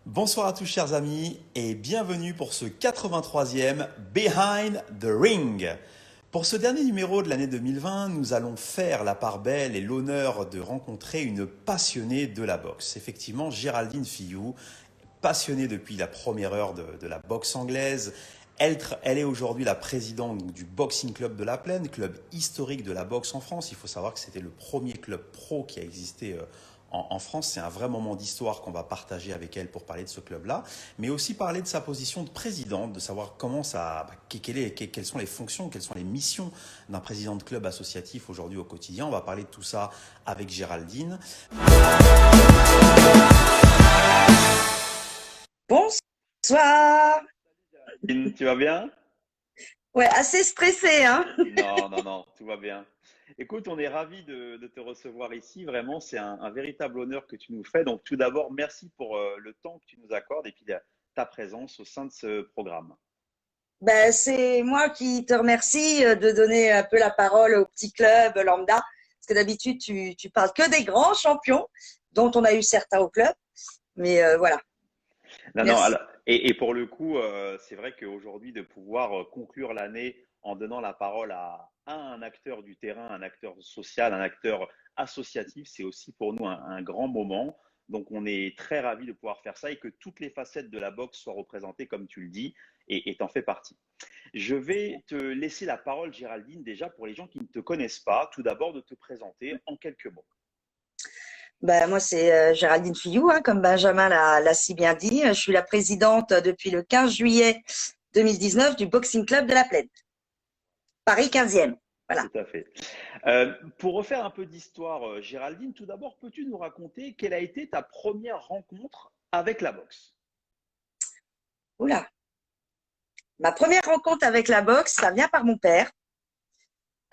Bonsoir à tous chers amis et bienvenue pour ce 83e Behind the Ring. Pour ce dernier numéro de l'année 2020, nous allons faire la part belle et l'honneur de rencontrer une passionnée de la boxe. Effectivement, Géraldine Filloux, passionnée depuis la première heure de la boxe anglaise. Elle est aujourd'hui la présidente du Boxing Club de la Plaine, club historique de la boxe en France. Il faut savoir que c'était le premier club pro qui a existé en France. C'est un vrai moment d'histoire qu'on va partager avec elle pour parler de ce club-là, mais aussi parler de sa position de présidente, de savoir comment quelles sont les fonctions, quelles sont les missions d'un président de club associatif aujourd'hui au quotidien. On va parler de tout ça avec Géraldine. Bonsoir. Tu vas bien? Ouais, assez stressé, hein? Non, non, non, tout va bien. Écoute, on est ravis de te recevoir ici. Vraiment, c'est un véritable honneur que tu nous fais. Donc, tout d'abord, merci pour le temps que tu nous accordes et puis ta présence au sein de ce programme. Ben, c'est moi qui te remercie de donner un peu la parole au petit club lambda. Parce que d'habitude, tu parles que des grands champions, dont on a eu certains au club. Mais voilà, Non, non, merci. alors, et pour le coup, c'est vrai qu'aujourd'hui, de pouvoir conclure l'année en donnant la parole à un acteur du terrain, un acteur social, un acteur associatif, c'est aussi pour nous un grand moment. Donc, on est très ravis de pouvoir faire ça et que toutes les facettes de la boxe soient représentées, comme tu le dis, et t'en fais partie. Je vais te laisser la parole, Géraldine, déjà pour les gens qui ne te connaissent pas, tout d'abord de te présenter en quelques mots. Ben, moi, c'est Géraldine Filloux, hein, comme Benjamin l'a si bien dit. Je suis la présidente depuis le 15 juillet 2019 du Boxing Club de la Plaine, Paris 15e. Voilà. Tout à fait. Pour refaire un peu d'histoire, Géraldine, tout d'abord, peux-tu nous raconter quelle a été ta première rencontre avec la boxe? Oula. Ma première rencontre avec la boxe, ça vient par mon père.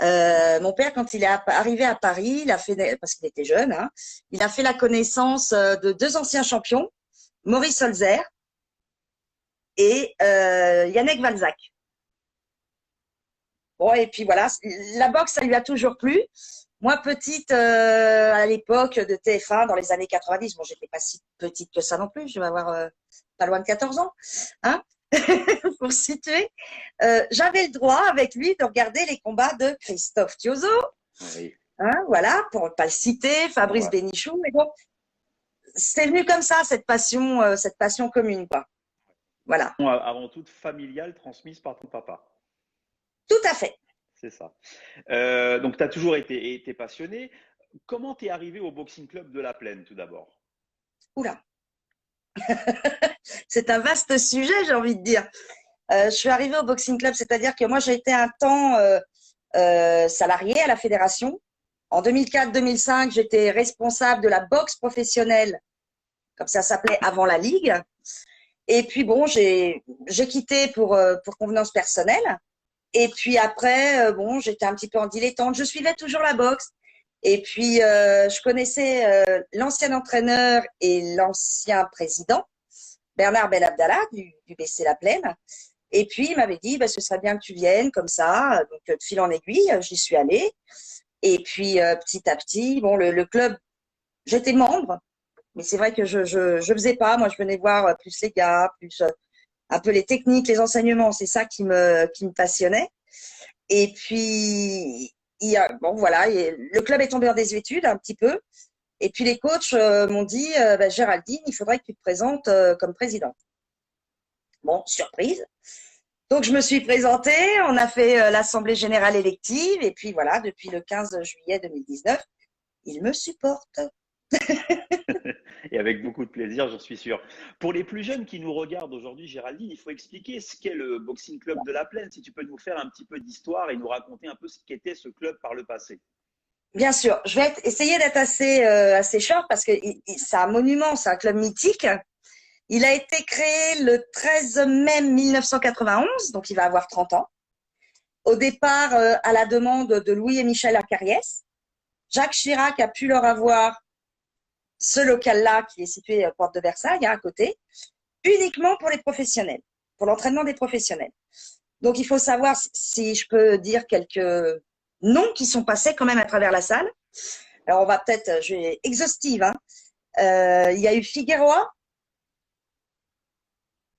Mon père, quand il est arrivé à Paris, il a fait, parce qu'il était jeune, hein, il a fait la connaissance de deux anciens champions, Maurice Holzer et Yannick Valzac. Bon, et puis voilà, la boxe, ça lui a toujours plu. Moi, petite, à l'époque de TF1, dans les années 90, bon, j'étais pas si petite que ça non plus, je vais avoir pas loin de 14 ans, hein, pour situer. J'avais le droit avec lui de regarder les combats de Christophe Thiozo, Oui. hein, voilà, pour ne pas le citer, Fabrice Ouais. Bénichou, mais bon, c'est venu comme ça, cette passion commune, quoi. Voilà, Avant tout, familiale, transmise par ton papa. tout à fait. C'est ça. Donc, tu as toujours été passionné. Comment t'es arrivé au Boxing Club de la Plaine, tout d'abord? Oula, c'est un vaste sujet, j'ai envie de dire. Je suis arrivée au Boxing Club, c'est-à-dire que moi, j'ai été un temps salariée à la fédération. En 2004-2005, j'étais responsable de la boxe professionnelle, comme ça s'appelait avant la ligue. Et puis bon, j'ai quitté pour convenance personnelle. Et puis après, bon, j'étais un petit peu en dilettante. Je suivais toujours la boxe. Et puis, je connaissais l'ancien entraîneur et l'ancien président, Bernard Belabdallah, du BC La Plaine. Et puis, il m'avait dit, bah, ce serait bien que tu viennes comme ça. Donc, de fil en aiguille, j'y suis allée. Et puis, petit à petit, bon, le club, j'étais membre, mais c'est vrai que je faisais pas. Moi, je venais voir plus les gars, plus un peu les techniques, les enseignements. C'est ça qui me passionnait. Et puis, bon, voilà, le club est tombé en désuétude un petit peu. Et puis, les coachs m'ont dit, bah, Géraldine, il faudrait que tu te présentes comme présidente. Bon, surprise. Donc, je me suis présentée, on a fait l'Assemblée générale élective, et puis voilà, depuis le 15 juillet 2019, ils me supportent. Et avec beaucoup de plaisir, j'en suis sûr. Pour les plus jeunes qui nous regardent aujourd'hui, Géraldine, il faut expliquer ce qu'est le Boxing Club de la Plaine. Si tu peux nous faire un petit peu d'histoire et nous raconter un peu ce qu'était ce club par le passé. Bien sûr, je vais essayer d'être assez short parce que c'est un monument, c'est un club mythique. Il a été créé le 13 mai 1991, donc il va avoir 30 ans. Au départ, à la demande de Louis et Michel Acariès. Jacques Chirac a pu leur avoir ce local-là qui est situé à Porte de Versailles, hein, à côté, uniquement pour les professionnels, pour l'entraînement des professionnels. Donc, il faut savoir si je peux dire quelques noms qui sont passés quand même à travers la salle. Alors, on va peut-être, je vais exhaustive, hein. Il y a eu Figueroa,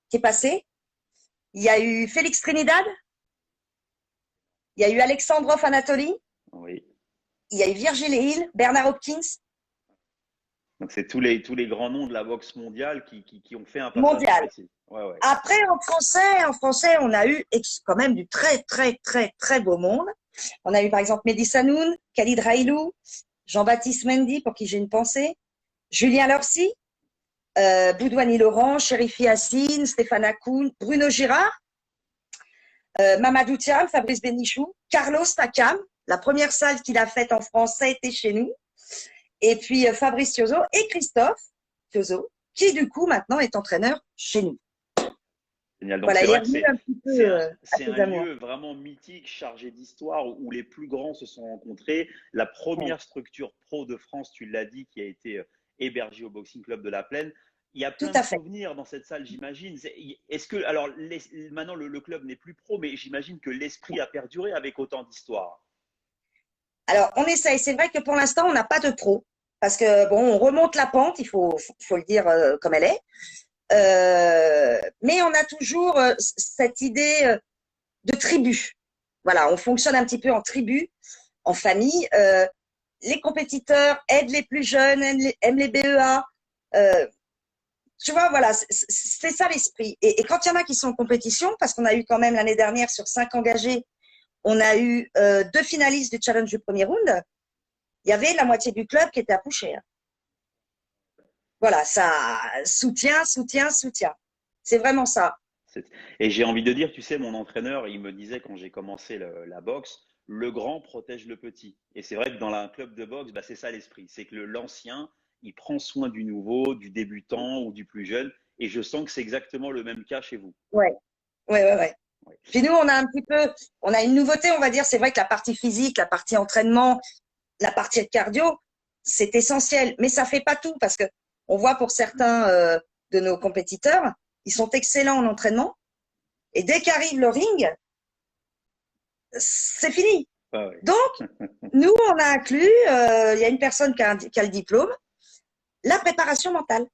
qui est passé. Il y a eu Félix Trinidad. Il y a eu Alexandrov Anatoly. Oui. Il y a eu Virgil Hill, Bernard Hopkins. Donc, c'est tous les grands noms de la boxe mondiale qui ont fait un passage Mondial. ici. Ouais, ouais. Après, en français, on a eu quand même du très, très, très, très beau monde. On a eu par exemple Mehdi Sanoun, Khalid Railou, Jean-Baptiste Mendy, pour qui j'ai une pensée, Julien Lorcy, Boudouani Laurent, Chérifi Yacine, Stéphane Akoun, Bruno Girard, Mamadou Thiam, Fabrice Benichou, Carlos Takam. La première salle qu'il a faite en France, ça a été chez nous. Et puis Fabrice Thiozo et Christophe Thiozo, qui du coup maintenant est entraîneur chez nous. Génial. Donc, Voilà, c'est il est vrai que revenu un petit c'est peu un, à c'est ses un amours. lieu vraiment mythique, chargé d'histoire, où les plus grands se sont rencontrés. La Ouais, première structure pro de France, tu l'as dit, qui a été hébergée au Boxing Club de la Plaine. Il y a tout plein de à fait. souvenirs dans cette salle, j'imagine. Est-ce que, alors, maintenant, le club n'est plus pro, mais j'imagine que l'esprit a perduré avec autant d'histoire. Alors, on essaye. C'est vrai que pour l'instant, on n'a pas de pro. Parce que, bon, on remonte la pente, il faut le dire comme elle est. Mais on a toujours cette idée de tribu. Voilà, on fonctionne un petit peu en tribu, en famille. Les compétiteurs aident les plus jeunes, aiment les BEA. Euh, Tu vois, voilà, c'est ça l'esprit. Et quand il y en a qui sont en compétition, parce qu'on a eu quand même l'année dernière, sur 5 engagés, on a eu 2 finalistes du challenge du premier round, il y avait la moitié du club qui était à Pouchet. Voilà, ça soutient, soutient, soutient. C'est vraiment ça. Et j'ai envie de dire, tu sais, mon entraîneur, il me disait quand j'ai commencé la boxe, le grand protège le petit. Et c'est vrai que dans un club de boxe, bah, c'est ça l'esprit. C'est que l'ancien, il prend soin du nouveau, du débutant ou du plus jeune. Et je sens que c'est exactement le même cas chez vous. Ouais, ouais, ouais, ouais. Ouais. Puis nous, on a une nouveauté, on va dire. C'est vrai que la partie physique, la partie entraînement, la partie cardio, c'est essentiel. Mais ça fait pas tout parce que on voit pour certains de nos compétiteurs, ils sont excellents en entraînement et dès qu'arrive le ring, c'est fini. Ah ouais. Donc, nous, on a inclus, il y a une personne qui a le diplôme, la préparation mentale.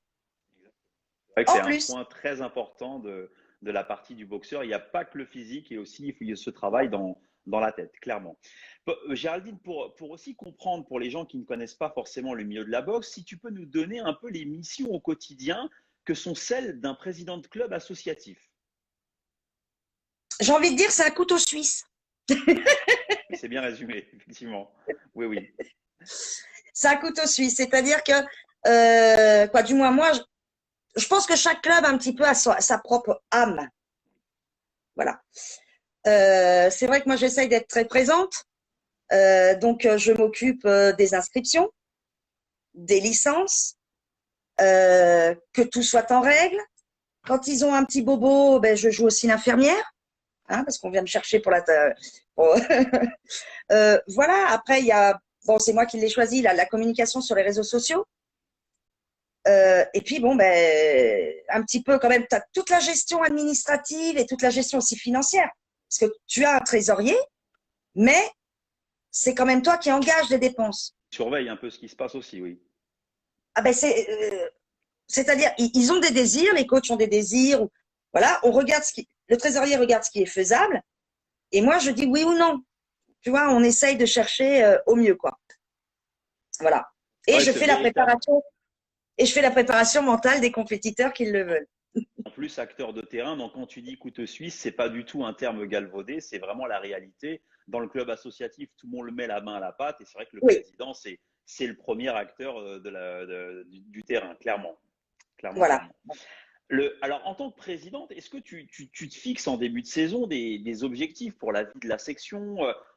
C'est vrai que c'est En un plus, point très important de la partie du boxeur. Il n'y a pas que le physique, et aussi il y a ce travail dans la tête, clairement. Géraldine, pour aussi comprendre, pour les gens qui ne connaissent pas forcément le milieu de la boxe, si tu peux nous donner un peu les missions au quotidien que sont celles d'un président de club associatif. j'ai envie de dire, c'est un couteau suisse. C'est bien résumé, effectivement. Oui, oui. C'est un couteau suisse. C'est-à-dire que, quoi, du moins, moi, je pense que chaque club un petit peu a sa propre âme. Voilà. C'est vrai que moi, j'essaye d'être très présente. Donc, je m'occupe des inscriptions, des licences, que tout soit en règle. Quand ils ont un petit bobo, ben, je joue aussi l'infirmière, hein, parce qu'on vient me chercher pour- voilà. Après, il y a, bon, c'est moi qui l'ai choisi, la communication sur les réseaux sociaux. Et puis, bon, ben, un petit peu quand même, tu as toute la gestion administrative et toute la gestion aussi financière. Parce que tu as un trésorier, mais c'est quand même toi qui engages les dépenses. Surveille un peu ce qui se passe aussi, oui. Ah ben, c'est-à-dire, ils ont des désirs, les coachs ont des désirs. Voilà, le trésorier regarde ce qui est faisable. Et moi, je dis oui ou non. Tu vois, on essaye de chercher au mieux, quoi. Voilà. Et Ouais, je ce fais la véritable, préparation, et je fais la préparation mentale des compétiteurs qui le veulent. en plus, acteur de terrain, donc quand tu dis couteau suisse, c'est pas du tout un terme galvaudé, c'est vraiment la réalité. Dans le club associatif, tout le monde met la main à la pâte, et c'est vrai que le Oui, président, c'est le premier acteur du terrain, clairement. Clairement, voilà. clairement. Alors, en tant que présidente, est-ce que tu te fixes en début de saison des objectifs pour la vie de la section,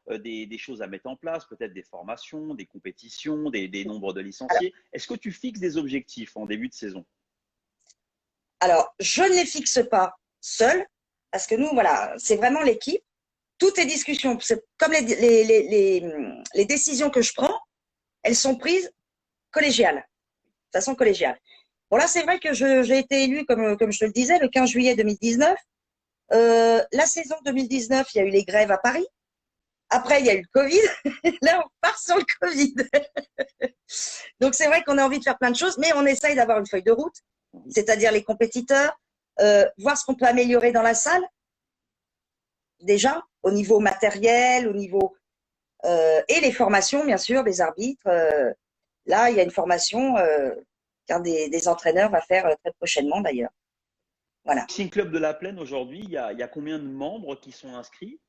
des choses à mettre en place, peut-être des formations, des compétitions, des nombres de licenciés? Est-ce que tu fixes des objectifs en début de saison? Alors, je ne les fixe pas seul, parce que nous, voilà, c'est vraiment l'équipe. Toutes les discussions, comme les décisions que je prends, elles sont prises collégiales, de façon collégiale. Bon, là, c'est vrai que j'ai été élue, comme je te le disais, le 15 juillet 2019. La saison 2019, il y a eu les grèves à Paris. Après, il y a eu le Covid. Là, on part sur le Covid. Donc, c'est vrai qu'on a envie de faire plein de choses, mais on essaye d'avoir une feuille de route, c'est-à-dire les compétiteurs, voir ce qu'on peut améliorer dans la salle, déjà, au niveau matériel, au niveau et les formations, bien sûr, des arbitres. Là, il y a une formation qu'un des entraîneurs va faire très prochainement, d'ailleurs. Voilà. Boxing Club de la Plaine, aujourd'hui, il y a combien de membres qui sont inscrits?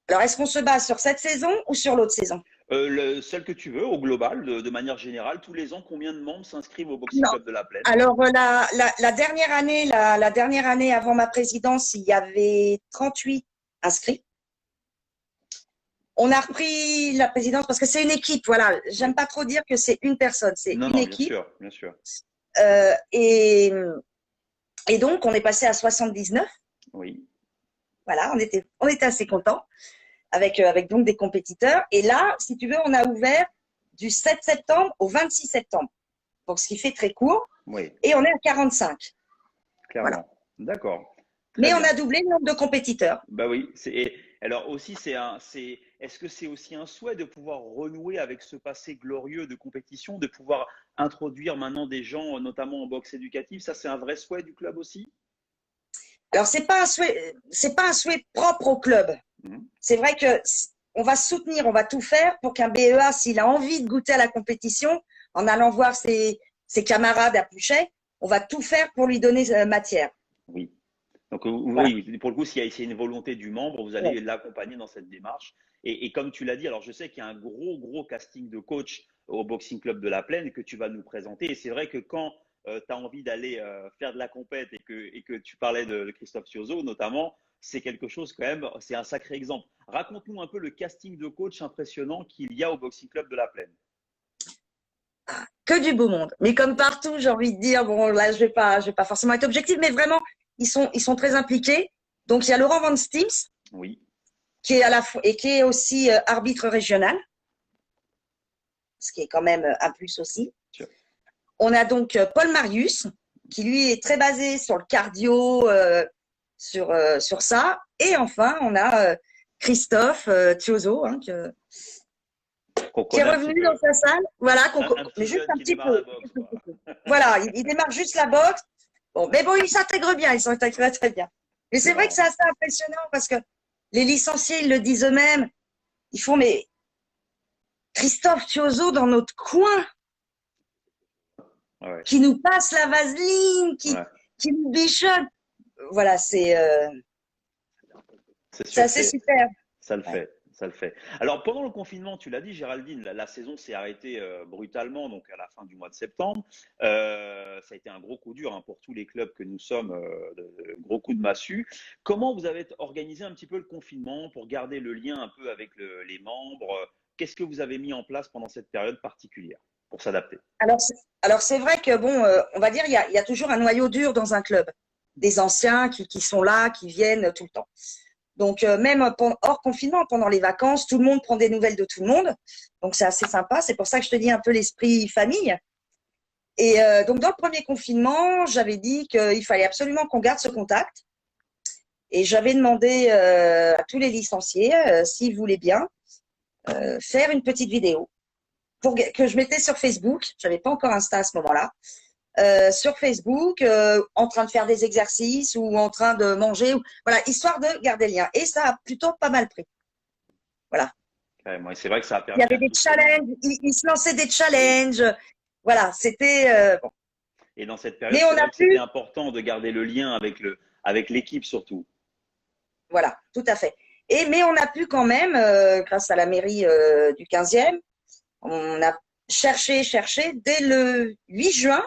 Alors, est-ce qu'on se base sur cette saison ou sur l'autre saison? Celle que tu veux, au global, de manière générale, tous les ans, combien de membres s'inscrivent au Boxing Non. Club de la Plaine? Alors, la dernière année, la dernière année avant ma présidence, il y avait 38 inscrits. On a repris la présidence parce que c'est une équipe. Voilà, j'aime pas trop dire que c'est une personne, c'est Non, une non, équipe. bien sûr, bien sûr. Euh, et, et donc, on est passé à 79. Oui. Voilà, on était assez contents avec donc des compétiteurs. Et là, si tu veux, on a ouvert du 7 septembre au 26 septembre. Donc, ce qui fait très court. Oui, Et on est à 45. clairement. Voilà. D'accord. Très Mais on bien. a doublé le nombre de compétiteurs. Bah oui. Alors aussi, est-ce que c'est aussi un souhait de pouvoir renouer avec ce passé glorieux de compétition, de pouvoir introduire maintenant des gens, notamment en boxe éducative? Ça, c'est un vrai souhait du club aussi? Alors, c'est pas un souhait propre au club. Mhm. C'est vrai que on va soutenir, on va tout faire pour qu'un BEA, s'il a envie de goûter à la compétition, en allant voir ses camarades à Pouchet, on va tout faire pour lui donner matière. Oui. Donc Voilà. oui, pour le coup, s'il y a une volonté du membre, vous Ouais. allez l'accompagner dans cette démarche. Et comme tu l'as dit, alors je sais qu'il y a un gros casting de coach au Boxing Club de la Plaine que tu vas nous présenter. Et c'est vrai que quand tu as envie d'aller faire de la compète et que tu parlais de Christophe Ciozo notamment, c'est quelque chose quand même, c'est un sacré exemple. Raconte-nous un peu le casting de coach impressionnant qu'il y a au Boxing Club de la Plaine. Que du beau monde. Mais comme partout, j'ai envie de dire, bon, là, je vais pas forcément être objective, mais vraiment, ils sont très impliqués. Donc, il y a Laurent Van Stims, Oui, qui est à la fois, et qui est aussi arbitre régional, ce qui est quand même un plus aussi. sûr. On a donc Paul Marius, qui lui est très basé sur le cardio, sur ça. Et enfin, on a Christophe Thiozo, hein, Qu'on qui est connaît un petit revenu dans peu. sa salle. Voilà, Un mais petit juste jeune un qui petit démarre peu. la boxe, quoi. Voilà, il démarre juste la boxe. Bon, mais bon, ils s'intègrent bien, ils s'intègrent très, très bien. Mais C'est c'est vrai que marrant. c'est assez impressionnant parce que les licenciés, ils le disent eux-mêmes. Ils font, mais Christophe Thiozo dans notre coin, Ouais, qui nous passe la vaseline, ouais. qui nous bichonne. Voilà, C'est c'est sûr, assez super. ça le Ouais. fait, ça le fait. Alors pendant le confinement, tu l'as dit, Géraldine, la saison s'est arrêtée brutalement, donc à la fin du mois de septembre. Ça a été un gros coup dur hein, pour tous les clubs que nous sommes, gros coup de massue. Comment vous avez organisé un petit peu le confinement pour garder le lien un peu avec les membres? Qu'est-ce que vous avez mis en place pendant cette période particulière pour s'adapter? Alors c'est vrai que bon, on va dire, il y a toujours un noyau dur dans un club, des anciens qui sont là, qui viennent tout le temps. Donc, même hors confinement, pendant les vacances, tout le monde prend des nouvelles de tout le monde. Donc, c'est assez sympa. C'est pour ça que je te dis un peu l'esprit famille. Et donc, dans le premier confinement, j'avais dit qu'il fallait absolument qu'on garde ce contact. Et j'avais demandé à tous les licenciés, s'ils voulaient bien, faire une petite vidéo que je mettais sur Facebook. J'avais pas encore Insta à ce moment-là. Sur Facebook, en train de faire des exercices ou en train de manger, voilà, histoire de garder le lien. Et ça a plutôt pas mal pris. Voilà. Carrément. Et c'est vrai que ça a Il y permis avait à des tous les membres. challenges, ils se lançaient des challenges. Voilà, c'était bon. Et dans cette période, Mais c'est on a vrai que c'était pu, important de garder le lien avec l'équipe surtout. voilà, tout à fait. Mais on a pu quand même, grâce à la mairie du 15e, on a cherché, dès le 8 juin,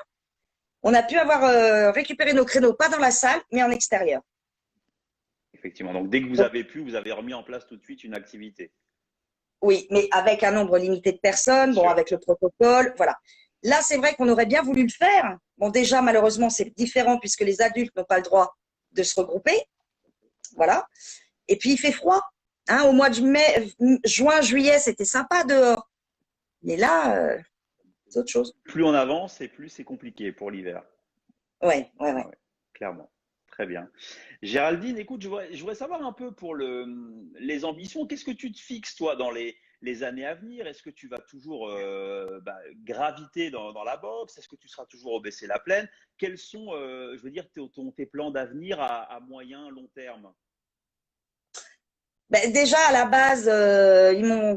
on a pu avoir récupéré nos créneaux, pas dans la salle, mais en extérieur. Effectivement. Donc, dès que vous Donc, avez pu, vous avez remis en place tout de suite une activité. oui, mais avec un nombre limité de personnes, bon, Sûr. avec le protocole, voilà. Là, c'est vrai qu'on aurait bien voulu le faire. Bon, déjà, malheureusement, c'est différent puisque les adultes n'ont pas le droit de se regrouper. Voilà. Et puis, il fait froid. Hein, au mois de juin, juillet, c'était sympa dehors. Mais là, c'est autre chose. Plus on avance et plus c'est compliqué pour l'hiver. Ouais, ouais, ouais. Ouais, clairement. Très bien. Géraldine, écoute, je voudrais savoir un peu pour les ambitions. Qu'est-ce que tu te fixes, toi, les années à venir? Est-ce que tu vas toujours graviter dans la boxe? Est-ce que tu seras toujours au baisser la plaine? Quels sont, je veux dire, tes plans d'avenir à moyen, long terme? Ben, déjà, à la base,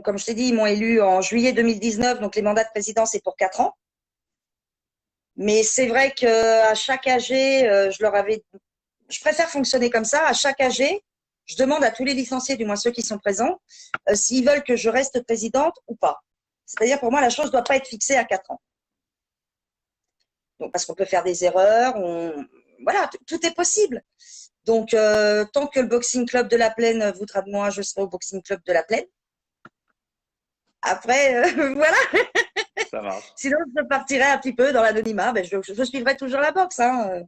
comme je t'ai dit, ils m'ont élu en juillet 2019, donc les mandats de président, c'est pour 4 ans. Mais c'est vrai qu'à chaque AG, je préfère fonctionner comme ça. À chaque AG, je demande à tous les licenciés, du moins ceux qui sont présents, s'ils veulent que je reste présidente ou pas. C'est-à-dire, pour moi, la chose ne doit pas être fixée à 4 ans. Donc, parce qu'on peut faire des erreurs, voilà, tout est possible. Donc, tant que le Boxing Club de la Plaine voudra de moi, je serai au Boxing Club de la Plaine. Après, voilà. Ça marche. Sinon, je partirai un petit peu dans l'anonymat. Ben, je suivrai toujours la boxe. Hein.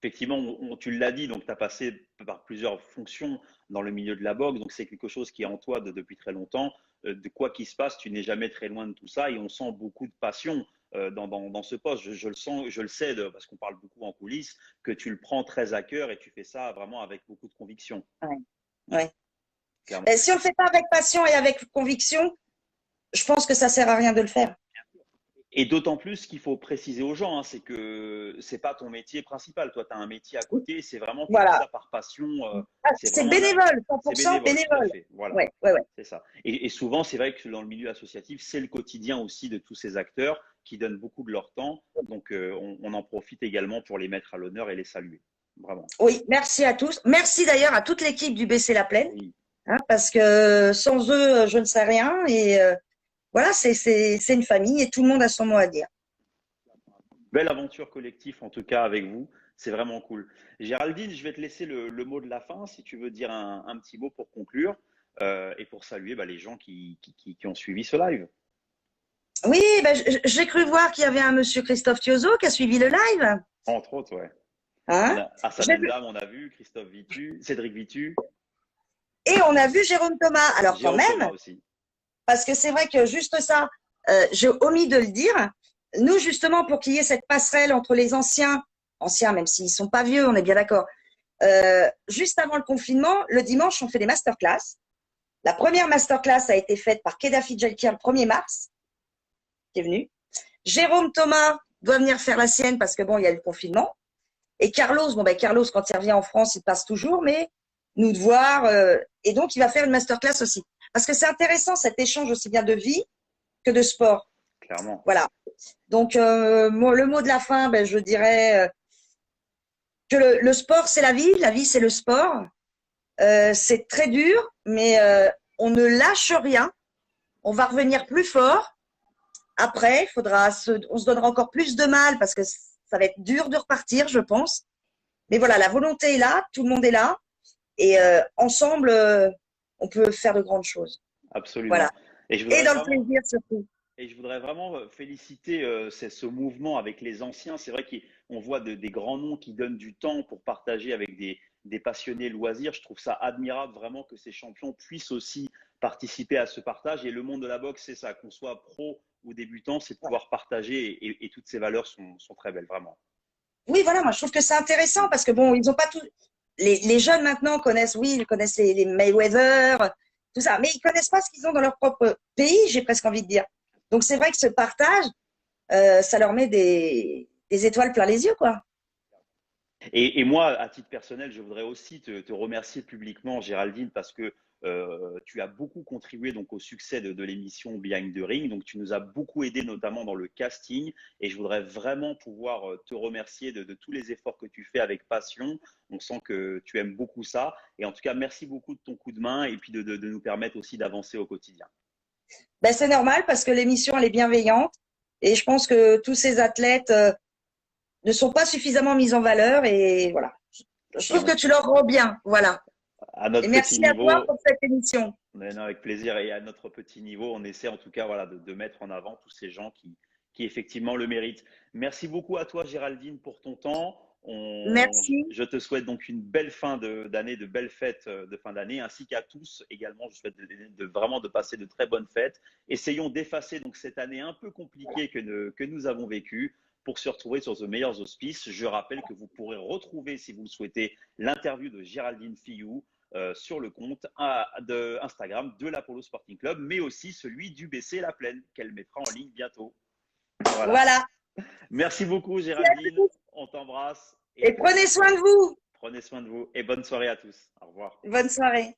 Effectivement, tu l'as dit, donc tu as passé par plusieurs fonctions dans le milieu de la boxe, donc c'est quelque chose qui est en toi depuis très longtemps. De quoi qu'il se passe, tu n'es jamais très loin de tout ça et on sent beaucoup de passion dans ce poste. Je le sens, je le sais, parce qu'on parle beaucoup en coulisses, que tu le prends très à cœur et tu fais ça vraiment avec beaucoup de conviction. Ouais. Ouais. Clairement. Si on ne le fait pas avec passion et avec conviction, je pense que ça ne sert à rien de le faire. Et d'autant plus qu'il faut préciser aux gens, hein, c'est que c'est pas ton métier principal. Toi, tu as un métier à côté, c'est vraiment, tu fais Voilà. ça par passion. C'est C'est vraiment bénévole, c'est 100% bénévole, tout à bénévole. fait. Voilà, Ouais, ouais, ouais. c'est ça. Et souvent, c'est vrai que dans le milieu associatif, c'est le quotidien aussi de tous ces acteurs qui donnent beaucoup de leur temps. Donc, on en profite également pour les mettre à l'honneur et les saluer. Vraiment. Oui, merci à tous. Merci d'ailleurs à toute l'équipe du BC La Plaine, Oui. hein, parce que sans eux, je ne sais rien. Et voilà, c'est une famille et tout le monde a son mot à dire. Belle aventure collective, en tout cas avec vous. C'est vraiment cool. Géraldine, je vais te laisser le mot de la fin, si tu veux dire un petit mot pour conclure et pour saluer les gens qui ont suivi ce live. Oui, ben, j'ai cru voir qu'il y avait un monsieur Christophe Thiozo qui a suivi le live. Entre autres, ouais. On Hein? a Hassan Endam, on a vu Christophe Vitu, Cédric Vitu, Et on a vu Jérôme Thomas. Alors quand Jérôme Thomas même, aussi. parce que c'est vrai que juste ça, j'ai omis de le dire. Nous, justement, pour qu'il y ait cette passerelle entre les anciens, même s'ils sont pas vieux, on est bien d'accord. Juste avant le confinement, le dimanche, on fait des masterclass. La première masterclass a été faite par Kedafi Jalkir le 1er mars, qui est venu. Jérôme Thomas doit venir faire la sienne parce que bon, il y a eu le confinement. Et Carlos, Carlos, quand il revient en France, il passe toujours, mais nous de voir. Et donc, il va faire une masterclass aussi. Parce que c'est intéressant cet échange aussi bien de vie que de sport. Clairement. Voilà. Donc, le mot de la fin, je dirais que le sport, c'est la vie, c'est le sport. C'est très dur, mais on ne lâche rien. On va revenir plus fort. Après, on se donnera encore plus de mal parce que ça va être dur de repartir, je pense. Mais voilà, la volonté est là, tout le monde est là. Et ensemble, on peut faire de grandes choses. Voilà. Absolument. Et je Et voudrais dans le vraiment, plaisir surtout. Et je voudrais vraiment féliciter ce mouvement avec les anciens. C'est vrai qu'on voit des grands noms qui donnent du temps pour partager avec des passionnés loisirs. Je trouve ça admirable vraiment que ces champions puissent aussi participer à ce partage. Et le monde de la boxe, c'est ça, qu'on soit pro ou débutant, c'est de pouvoir partager et toutes ces valeurs sont très belles, vraiment. Oui, voilà, moi je trouve que c'est intéressant parce que bon, ils ont pas tout. Les jeunes maintenant connaissent, oui, ils connaissent les Mayweather, tout ça, mais ils connaissent pas ce qu'ils ont dans leur propre pays, j'ai presque envie de dire. Donc c'est vrai que ce partage, ça leur met des étoiles plein les yeux, quoi. Et moi, à titre personnel, je voudrais aussi te remercier publiquement, Géraldine, parce que tu as beaucoup contribué donc au succès de l'émission Behind the Ring. Donc, tu nous as beaucoup aidé, notamment dans le casting. Et je voudrais vraiment pouvoir te remercier de tous les efforts que tu fais avec passion. On sent que tu aimes beaucoup ça. Et en tout cas, merci beaucoup de ton coup de main et puis de nous permettre aussi d'avancer au quotidien. Ben, c'est normal parce que l'émission, elle est bienveillante. Et je pense que tous ces athlètes ne sont pas suffisamment mis en valeur. Et voilà. Je Et trouve que tu leur rends bien. Voilà. à Et notre petit merci à toi niveau, pour cette émission. mais non, avec plaisir. Et à notre petit niveau, on essaie en tout cas de mettre en avant tous ces gens qui effectivement le méritent. Merci beaucoup à toi, Géraldine, pour ton temps. Merci. Je te souhaite donc une belle fin d'année, de belles fêtes de fin d'année, ainsi qu'à tous également. Je souhaite vraiment de passer de très bonnes fêtes. Essayons d'effacer donc cette année un peu compliquée que nous avons vécue pour se retrouver sur de meilleurs auspices. Je rappelle que vous pourrez retrouver, si vous le souhaitez, l'interview de Géraldine Fillou sur le compte Instagram de l'Apollo Sporting Club, mais aussi celui du BC La Plaine, qu'elle mettra en ligne bientôt. Voilà. Voilà. Merci beaucoup, Géraldine. On t'embrasse. Et prenez soin de vous. Prenez soin de vous et bonne soirée à tous. Au revoir. Bonne soirée.